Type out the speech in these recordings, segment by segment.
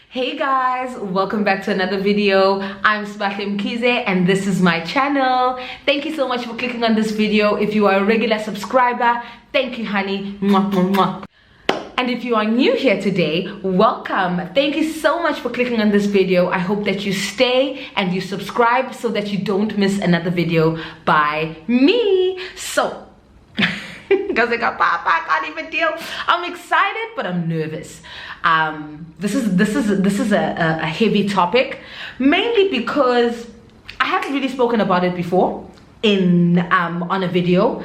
Hey guys, welcome back to another video. I'm Sbahle I'm, and this is my channel. Thank you so much for clicking on this video. If you are a regular subscriber, thank you honey. Mwah, mwah, mwah. And if you are new here today, welcome. Thank you so much for clicking on this video. I hope that you stay and you subscribe so that you don't miss another video by me. So because I can't even deal. I'm excited, but I'm nervous. This is a heavy topic, mainly because I haven't really spoken about it before on a video.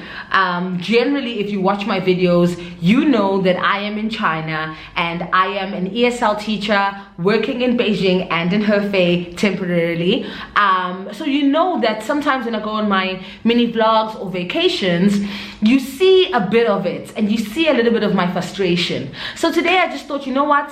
Generally, if you watch my videos, you know that I am in China and I am an ESL teacher working in Beijing and in Hefei temporarily. So you know that sometimes when I go on my mini vlogs or vacations, you see a bit of it and you see a little bit of my frustration. So today I just thought, you know what?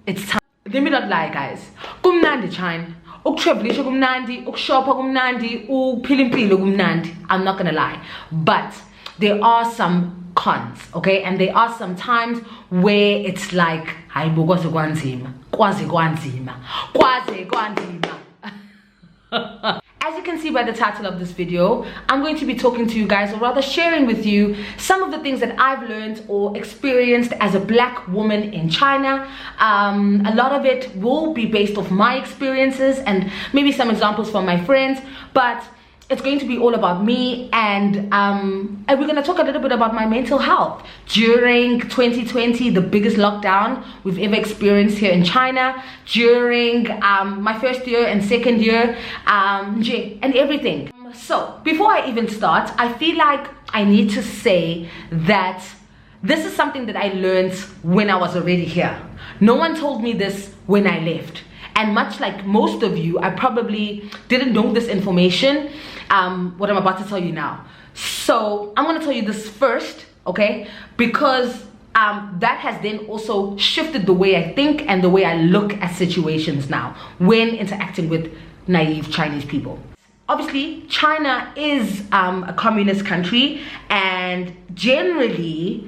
It's time. Let me not lie, guys. Kumnandi China. Ukutravelisha kumnandi, ukushoppa kumnandi, ukuphila impilo kumnandi. I'm not gonna lie. But there are some cons, okay? And there are some times where it's like, hayibo kwaze kwanzima. As you can see by the title of this video, I'm going to be talking to you guys, or rather sharing with you some of the things that I've learned or experienced as a black woman in China. A lot of it will be based off my experiences and maybe some examples from my friends, but it's going to be all about me, and we're going to talk a little bit about my mental health during 2020, the biggest lockdown we've ever experienced here in China, during my first year and second year, and everything. So before I even start, I feel like I need to say that this is something that I learned when I was already here. No one told me this when I left. And much like most of you, I probably didn't know this information, what I'm about to tell you now. So I'm going to tell you this first, okay? Because that has then also shifted the way I think and the way I look at situations now when interacting with naive Chinese people. Obviously, China is a communist country, and generally,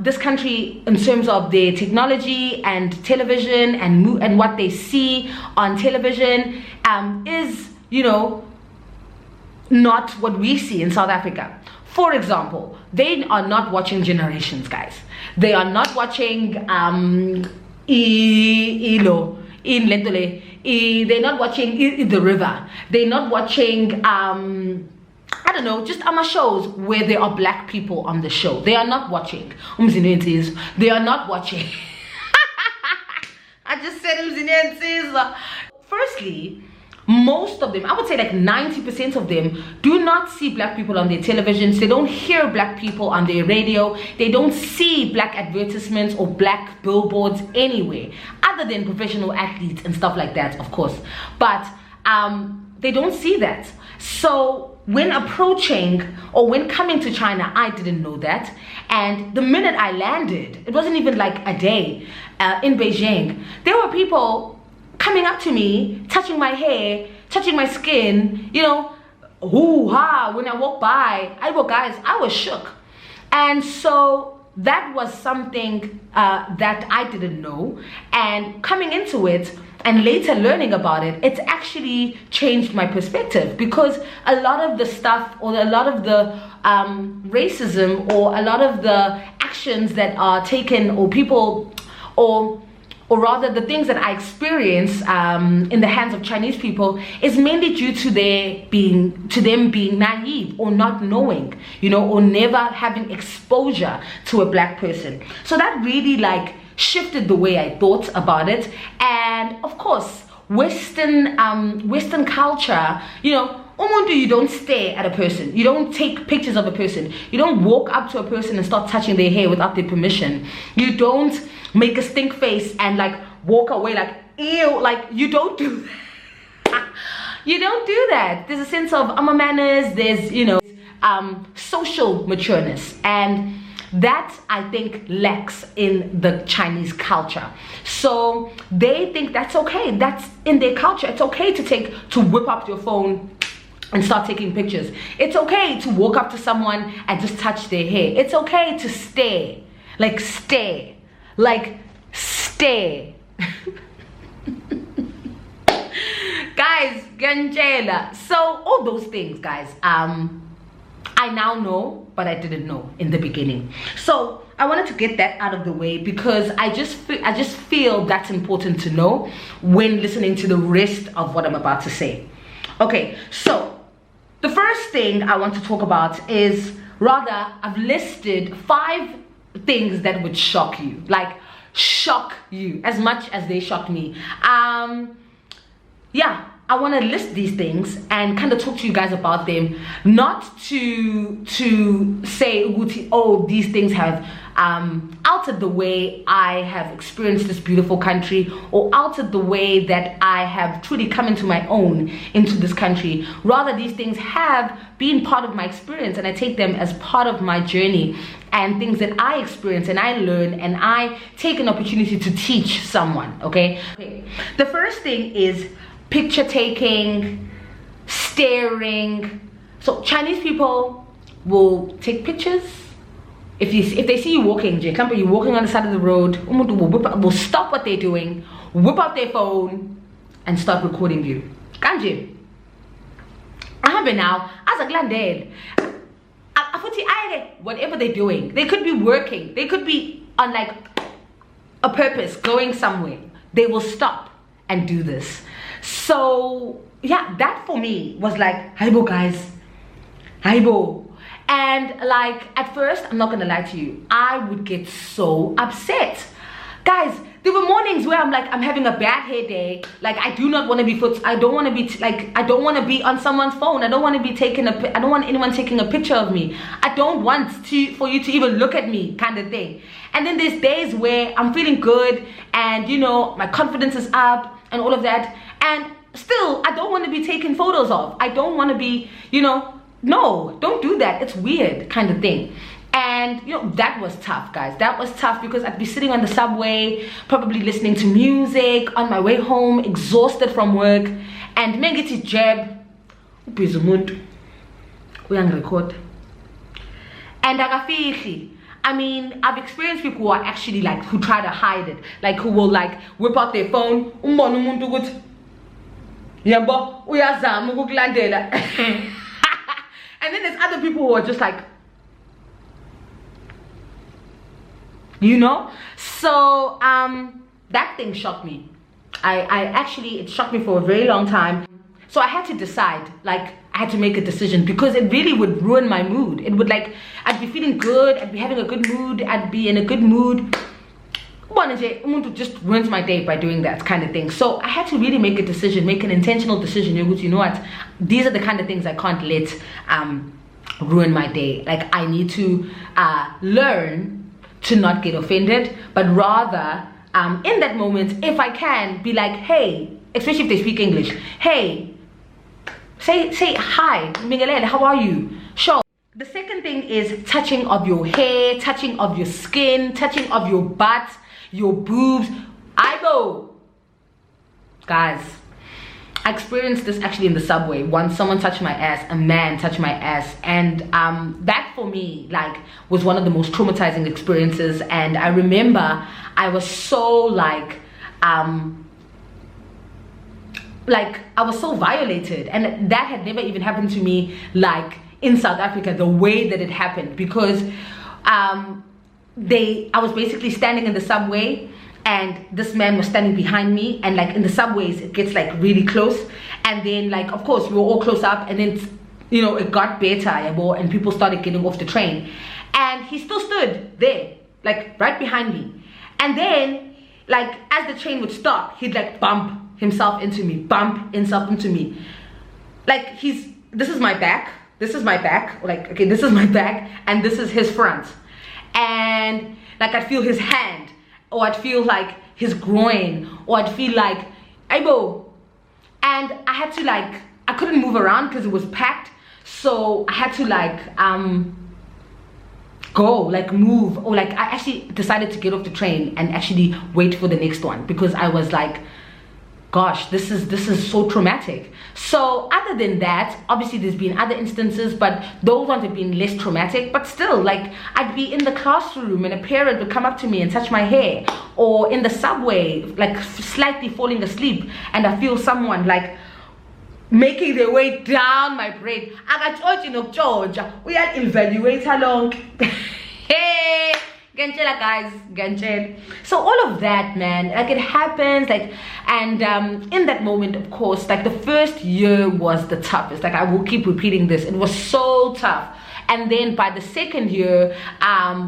this country, in terms of their technology and television and what they see on television, is, you know, not what we see in South Africa. For example, they are not watching Generations, guys. They are not watching they're not watching The River. They're not watching I don't know, just shows where there are black people on the show. They are not watching. They are not watching. I just said Firstly, most of them, I would say like 90% of them, do not see black people on their televisions. They don't hear black people on their radio. They don't see black advertisements or black billboards anywhere, other than professional athletes and stuff like that, of course. But they don't see that. So when approaching or when coming to China, I didn't know that. And the minute I landed, it wasn't even like a day in Beijing, there were people coming up to me, touching my hair, touching my skin, you know, hoo-ha. When I walked by, I was shook. And so that was something that I didn't know. And coming into it, and later learning about it, it's actually changed my perspective, because a lot of the stuff, or a lot of the racism, or a lot of the actions that are taken, or people, or rather the things that I experience in the hands of Chinese people, is mainly due to them being naive or not knowing, you know, or never having exposure to a black person. So that really like shifted the way I thought about it. And of course, Western culture, you know, you don't stare at a person, you don't take pictures of a person, you don't walk up to a person and start touching their hair without their permission, you don't make a stink face and like walk away like ew, like you don't do that. You don't do that. There's a sense of manners, there's, you know, social matureness, and that I think lacks in the Chinese culture. So they think that's okay, that's in their culture. It's okay to whip up your phone and start taking pictures. It's okay to walk up to someone and just touch their hair. It's okay to stare. Like stare. Like stare. Guys, ganjela. So all those things, guys, I now know, but I didn't know in the beginning. So I wanted to get that out of the way because I just feel that's important to know when listening to the rest of what I'm about to say. Okay, so the first thing I want to talk about is, rather, I've listed 5 things that would shock you, like shock you as much as they shocked me. Yeah, I want to list these things and kind of talk to you guys about them, not to say, oh, these things have altered the way I have experienced this beautiful country, or altered the way that I have truly come into my own into this country. Rather, these things have been part of my experience, and I take them as part of my journey and things that I experience and I learn, and I take an opportunity to teach someone. Okay, the first thing is picture taking, staring. So Chinese people will take pictures. If they see you walking, you're walking on the side of the road, will stop what they're doing, whip out their phone, and start recording you. Kanje. I have it now. As a glandale. Whatever they're doing, they could be working, they could be on like a purpose, going somewhere. They will stop and do this. So yeah, that for me was like, Haibo guys, Haibo. And like at first, I'm not gonna lie to you, I would get so upset. Guys, there were mornings where I'm like, I'm having a bad hair day. Like I do not want to be I don't want to be I don't want to be on someone's phone. I don't want to be I don't want anyone taking a picture of me. I don't want for you to even look at me, kind of thing. And then there's days where I'm feeling good and you know, my confidence is up and all of that. And still, I don't want to be taking photos of. I don't want to be, you know, no, don't do that. It's weird, kind of thing. And you know, that was tough, guys. That was tough because I'd be sitting on the subway, probably listening to music on my way home, exhausted from work, and mengiti jab ubizumuntu uyang record. And I mean, I've experienced people who are actually like, who try to hide it, like who will like whip out their phone, yabo uyazama ukukulandela. And then there's other people who are just like, you know. So that thing shocked me. I actually, it shocked me for a very long time. So I had to decide, like I had to make a decision, because it really would ruin my mood. It would, like, I'd be feeling good, I'd be having a good mood, I'd be in a good mood. Umuntu just ruins my day by doing that kind of thing. So I had to really make a decision, make an intentional decision. You know what, these are the kind of things I can't let ruin my day. Like I need to learn to not get offended, but rather in that moment, if I can, be like, hey, especially if they speak English, hey, say hi, Miguelele, how are you? Sure. The second thing is touching of your hair, touching of your skin, touching of your butt, your boobs. Guys, I experienced this actually in the subway. Once someone touched my ass, a man touched my ass, and that for me like was one of the most traumatizing experiences. And I remember I was so like I was so violated, and that had never even happened to me like in South Africa, the way that it happened, because I was basically standing in the subway and this man was standing behind me, and like in the subways it gets like really close, and then like of course we were all close up, and then you know it got better and people started getting off the train, and he still stood there like right behind me. And then like as the train would stop, he'd like bump himself into me, like this is my back, like okay, this is my back and this is his front, and like I'd feel his hand, or I'd feel like his groin, or I'd feel like aibo, and I had to like, I couldn't move around because it was packed, so I had to like go, like move, or like I actually decided to get off the train and actually wait for the next one, because I was like, gosh, this is so traumatic. So other than that, obviously there's been other instances, but those ones have been less traumatic. But still, like, I'd be in the classroom and a parent would come up to me and touch my hair, or in the subway, like slightly falling asleep, and I feel someone like making their way down my brain. I got George, we are evaluate along. Hey, Ganchela guys, Ganchel. So all of that, man, like, it happens, like, and in that moment, of course, like, the first year was the toughest. Like, I will keep repeating this, it was so tough. And then by the second year,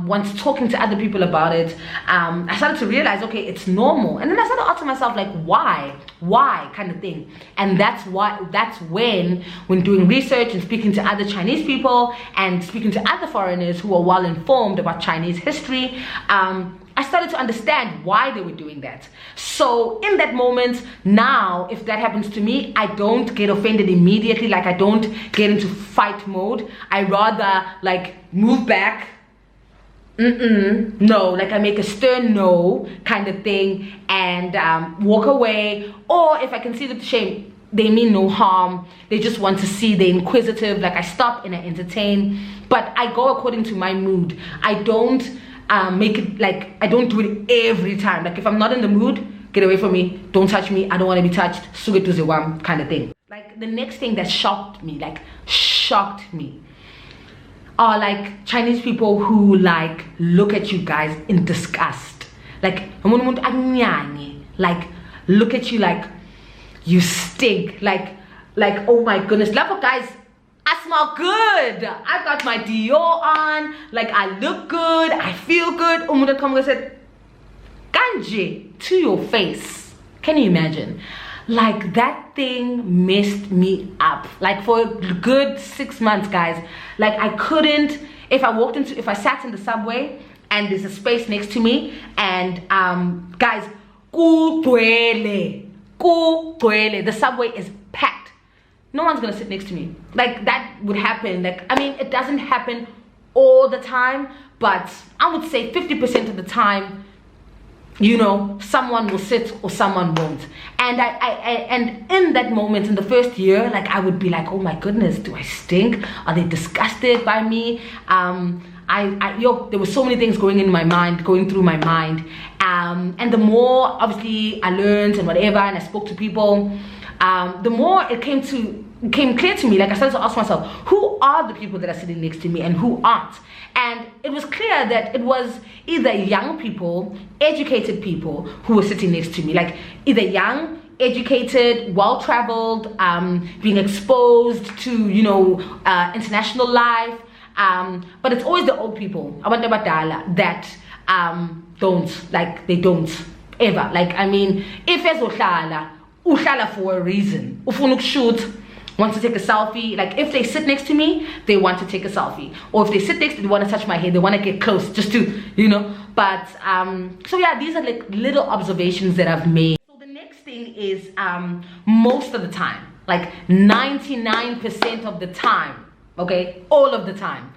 once talking to other people about it, I started to realize, okay, it's normal. And then I started asking myself, like, why kind of thing. And that's when doing research and speaking to other Chinese people and speaking to other foreigners who are well informed about Chinese history, I started to understand why they were doing that. So in that moment, now, if that happens to me, I don't get offended immediately. Like, I don't get into fight mode. I rather, like, move back. No, like, I make a stern no kind of thing and walk away. Or if I can see the shame, they mean no harm, they just want to see, they're inquisitive, like, I stop and I entertain. But I go according to my mood. I don't make it, like, I don't do it every time. Like, if I'm not in the mood, get away from me, don't touch me, I don't want to be touched, suge to the one kind of thing. Like, the next thing that shocked me are, like, Chinese people who, like, look at you guys in disgust. Like, look at you like you stink, like, oh my goodness, love, guys, I smell good, I got my Dior on, like, I look good, I feel good. Umuda come and said, Kanje, to your face. Can you imagine? Like, that thing messed me up. Like, for a good 6 months, guys. Like, I couldn't, if I sat in the subway and there's a space next to me and guys, the subway is packed. No one's gonna sit next to me. Like, that would happen. Like, I mean, it doesn't happen all the time, but I would say 50% of the time, you know, someone will sit or someone won't. And and in that moment, in the first year, like, I would be like, oh my goodness, do I stink? Are they disgusted by me? There were so many things going through my mind. And the more, obviously, I learned and whatever, and I spoke to people, the more it came clear to me. Like, I started to ask myself, who are the people that are sitting next to me and who aren't? And it was clear that it was either young people, educated people who were sitting next to me. Like, either young, educated, well-traveled, being exposed to, you know, international life. But it's always the old people, that they don't ever. Like, I mean, if there's uhlala for a reason. Ufuna shoot, wants to take a selfie. Like, if they sit next to me, they want to take a selfie. Or if they sit next to me, they want to touch my hair, they want to get close just to, you know. But so yeah, these are, like, little observations that I've made. So the next thing is most of the time, like 99% of the time, okay, all of the time,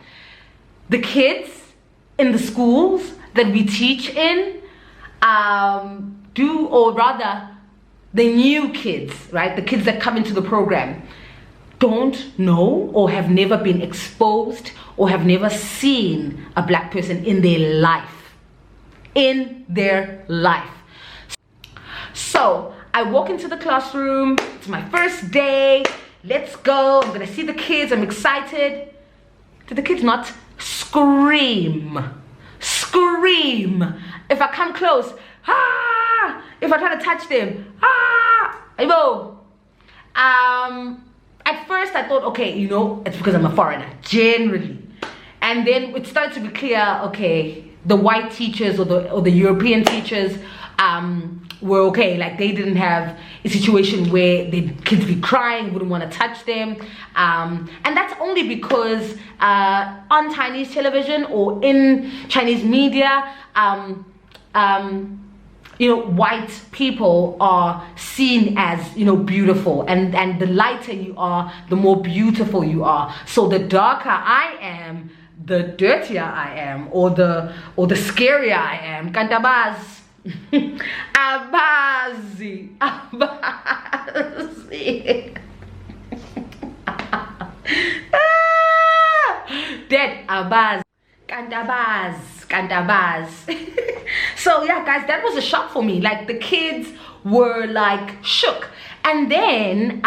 the kids in the schools that we teach in the new kids, right, the kids that come into the program, don't know or have never been exposed or have never seen a black person in their life. So I walk into the classroom, it's my first day, let's go, I'm gonna see the kids, I'm excited. Did the kids not scream? If I come close, if I try to touch them, at first I thought, okay, you know, it's because I'm a foreigner, generally. And then it started to be clear, okay, the white teachers or the European teachers were okay. Like, they didn't have a situation where the kids be crying, wouldn't want to touch them. And that's only because on Chinese television or in Chinese media, you know, white people are seen as, you know, beautiful, and the lighter you are, the more beautiful you are. So the darker I am, the dirtier I am, or the scarier I am. Kantabaz, Abazi. Abazi. Dead Abaz. Kantabaz. So yeah, guys, that was a shock for me. Like, the kids were like shook. And then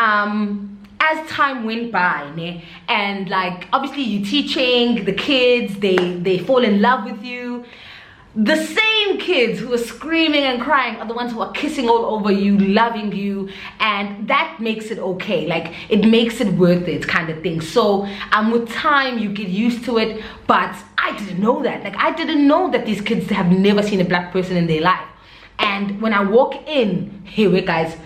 as time went by, né, and like obviously you're teaching the kids, they fall in love with you. The same kids who are screaming and crying are the ones who are kissing all over you, loving you, and that makes it okay. Like, it makes it worth it, kind of thing. So with time you get used to it, but I didn't know that. Like, I didn't know that these kids have never seen a black person in their life. And when I walk in, hey, we're guys,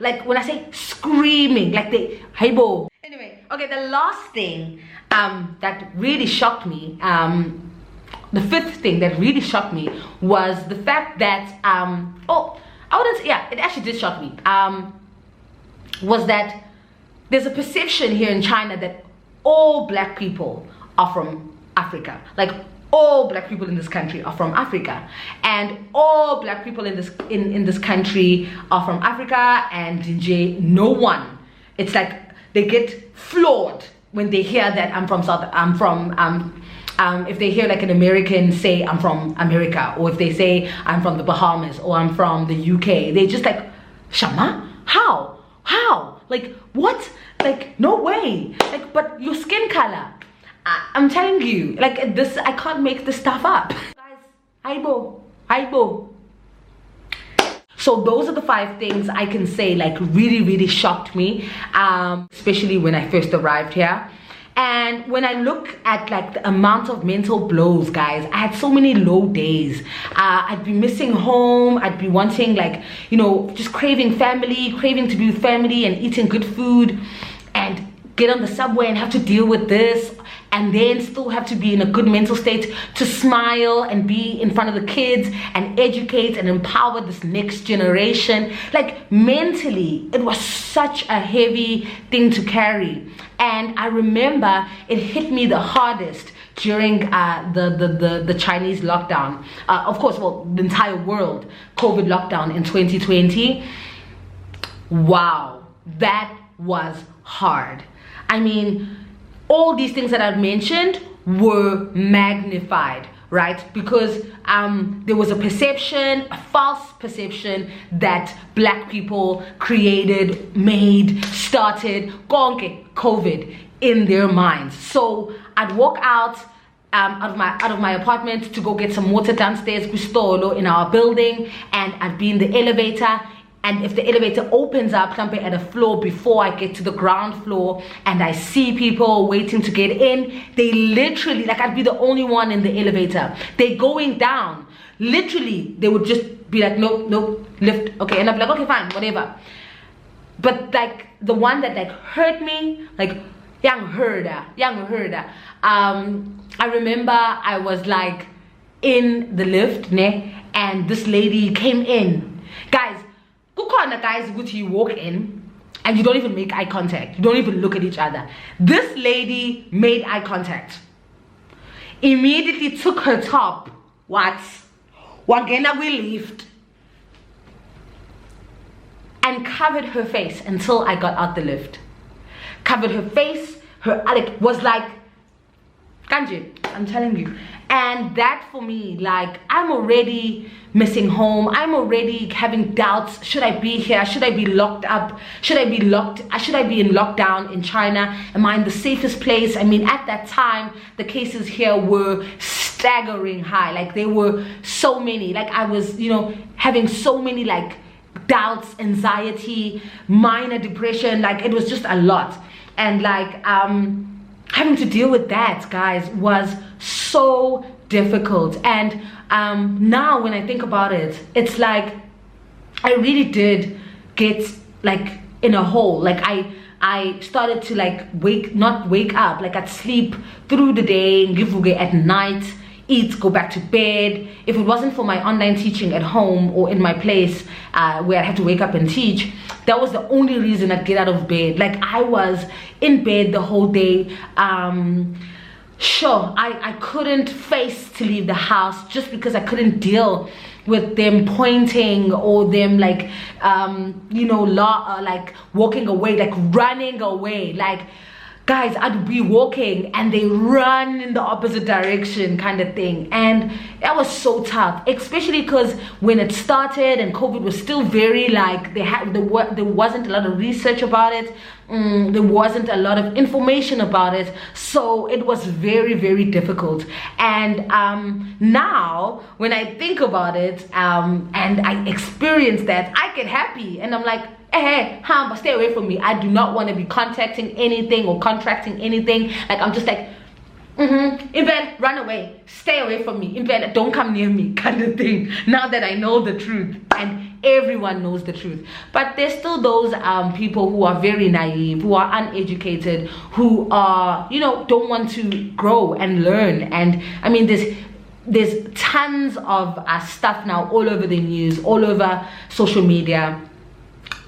like, when I say screaming, like they, hey bo. Anyway, okay, the last thing that really shocked me, the fifth thing that really shocked me was the fact that it actually did shock me, was that there's a perception here in China that all black people are from Africa. Like, all black people in this country are from Africa, and all black people in this country are from Africa, and no one. It's like they get floored when they hear that if they hear like an American say I'm from America, or if they say I'm from the Bahamas or I'm from the UK, they just like, Shama? How? Like, what? Like, no way. Like, but your skin color, I'm telling you, like, this, I can't make this stuff up. Guys, aibo. So those are the 5 things I can say like really shocked me, especially when I first arrived here. And when I look at like the amount of mental blows, guys, I had so many low days. I'd be missing home. I'd be wanting, like, you know, just craving family, craving to be with family and eating good food, and get on the subway and have to deal with this, and then still have to be in a good mental state to smile and be in front of the kids and educate and empower this next generation. Like, mentally, it was such a heavy thing to carry. And I remember it hit me the hardest during the Chinese lockdown. Of course, well, the entire world COVID lockdown in 2020. Wow, that was hard. I mean, all these things that I've mentioned were magnified, right? Because there was a perception, a false perception, that black people created, made, started COVID in their minds. So I'd walk out of my apartment to go get some water downstairs, Gustolo, in our building, and I'd be in the elevator. And if the elevator opens up something at a floor before I get to the ground floor, and I see people waiting to get in, they literally, like, I'd be the only one in the elevator. They're going down. Literally, they would just be like, no, lift. Okay, and I'm like, okay, fine, whatever. But like, the one that like hurt me, like, young herder. I remember I was like in the lift, ne, and this lady came in. Guys, you walk in and you don't even make eye contact. You don't even look at each other. This lady made eye contact. Immediately took her top. Wagena we lift. And covered her face until I got out the lift. Covered her face. Her Alec was like, Kanji, I'm telling you. And that for me, like, I'm already missing home. I'm already having doubts. Should I be here? Should I be locked up? Should I be in lockdown in China? Am I in the safest place? I mean, at that time, the cases here were staggering high. Like, there were so many. Like, I was, you know, having so many, like, doubts, anxiety, minor depression. Like, it was just a lot. And like, having to deal with that, guys, was so difficult. And now when I think about it, it's like I really did get like in a hole. Like I started to like not wake up, like I'd sleep through the day, ngivuke at night, eat, go back to bed. If it wasn't for my online teaching at home or in my place where I had to wake up and teach, that was the only reason I'd get out of bed. Like, I was in bed the whole day, sure, I couldn't face to leave the house just because I couldn't deal with them pointing or them like like walking away, like running away. Like, guys, I'd be walking and they run in the opposite direction kind of thing. And that was so tough, especially because when it started and COVID was still very like, there wasn't a lot of research about it. There wasn't a lot of information about it, so it was very, very difficult. And now when I think about it and I experience that, I get happy and I'm like, hey, stay away from me. I do not want to be contacting anything or contracting anything. Like, I'm just like, in bed, run away, stay away from me, in bed, don't come near me kind of thing, now that I know the truth. And everyone knows the truth, but there's still those people who are very naive, who are uneducated, who are, don't want to grow and learn. And I mean, there's tons of stuff now all over the news, all over social media,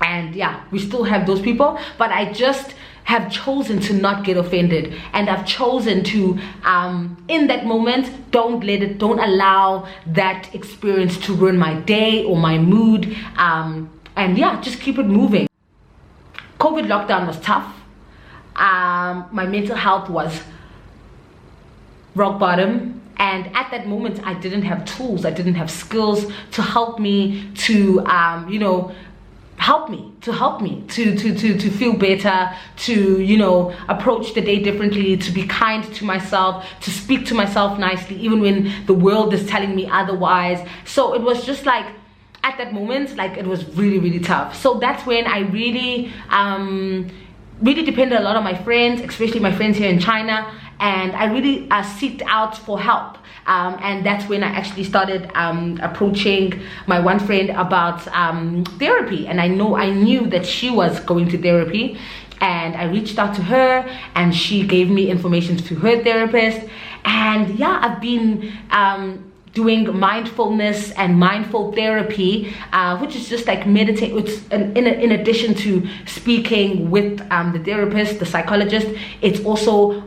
and yeah, we still have those people. But I just have chosen to not get offended, and I've chosen to in that moment, don't allow that experience to ruin my day or my mood, and yeah, just keep it moving. COVID lockdown was tough. My mental health was rock bottom, and at that moment I didn't have tools, I didn't have skills to help me to help me to feel better, to approach the day differently, to be kind to myself, to speak to myself nicely even when the world is telling me otherwise. So it was just like, at that moment, like, it was really, really tough. So that's when I really depended a lot on my friends, especially my friends here in China, and I really seeked out for help. And that's when I actually started approaching my one friend about therapy. And I knew that she was going to therapy, and I reached out to her and she gave me information to her therapist. And yeah, I've been doing mindfulness and mindful therapy, which is just like meditate. It's in addition to speaking with the therapist, the psychologist, it's also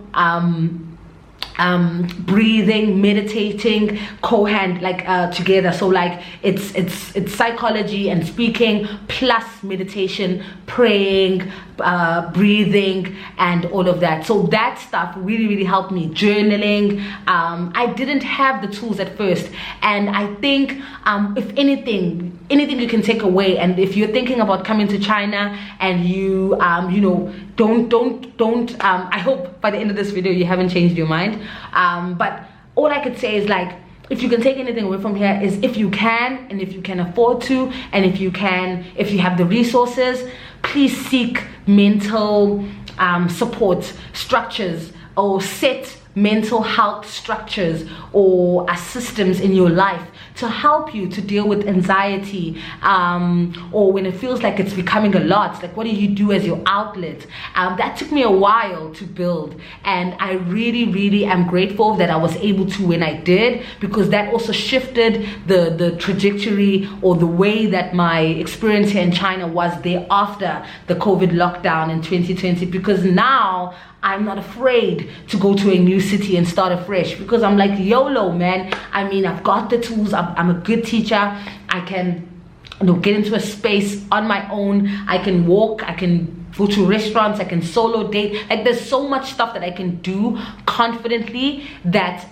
breathing, meditating, co-hand, like together. So like it's psychology and speaking plus meditation, praying, breathing, and all of that. So that stuff really, really helped me. Journaling. I didn't have the tools at first, and I think if anything you can take away, and if you're thinking about coming to China and you don't I hope by the end of this video you haven't changed your mind, but all I could say is, like, if you can take anything away from here is, if you can, and if you can afford to, and if you have the resources, please seek mental support structures, or set mental health structures or systems in your life to help you to deal with anxiety, or when it feels like it's becoming a lot. Like, what do you do as your outlet? That took me a while to build, and I really, really am grateful that I was able to when I did, because that also shifted the trajectory, or the way that my experience here in China was thereafter the COVID lockdown in 2020, because now I'm not afraid to go to a new city and start afresh, because I'm like, YOLO, man. I mean, I've got the tools. I'm a good teacher. I can get into a space on my own. I can walk. I can go to restaurants. I can solo date. Like, there's so much stuff that I can do confidently that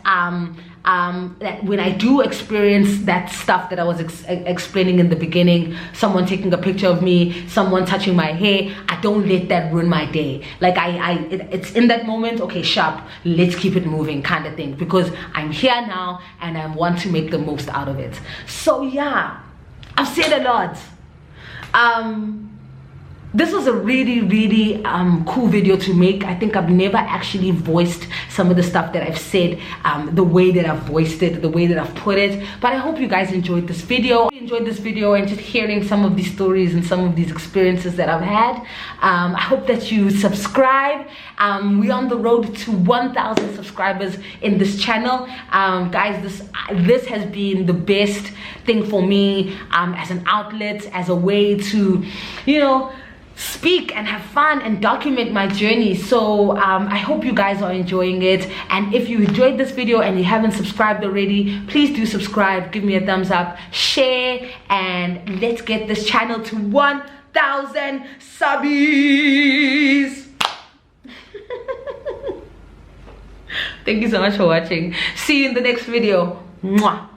that when I do experience that stuff that I was explaining in the beginning, someone taking a picture of me, someone touching my hair, I don't let that ruin my day. Like, it's in that moment, okay, sharp, let's keep it moving kind of thing, because I'm here now and I want to make the most out of it. So yeah, I've said a lot. This was a really, really cool video to make. I think I've never actually voiced some of the stuff that I've said, the way that I've voiced it, the way that I've put it. But I hope you guys enjoyed this video. And just hearing some of these stories and some of these experiences that I've had. I hope that you subscribe. We're on the road to 1,000 subscribers in this channel. Guys, this has been the best thing for me, as an outlet, as a way to, speak and have fun and document my journey. So I hope you guys are enjoying it, and if you enjoyed this video and you haven't subscribed already, please do subscribe, give me a thumbs up, share, and let's get this channel to 1,000 subbies. Thank you so much for watching. See you in the next video. Mwah.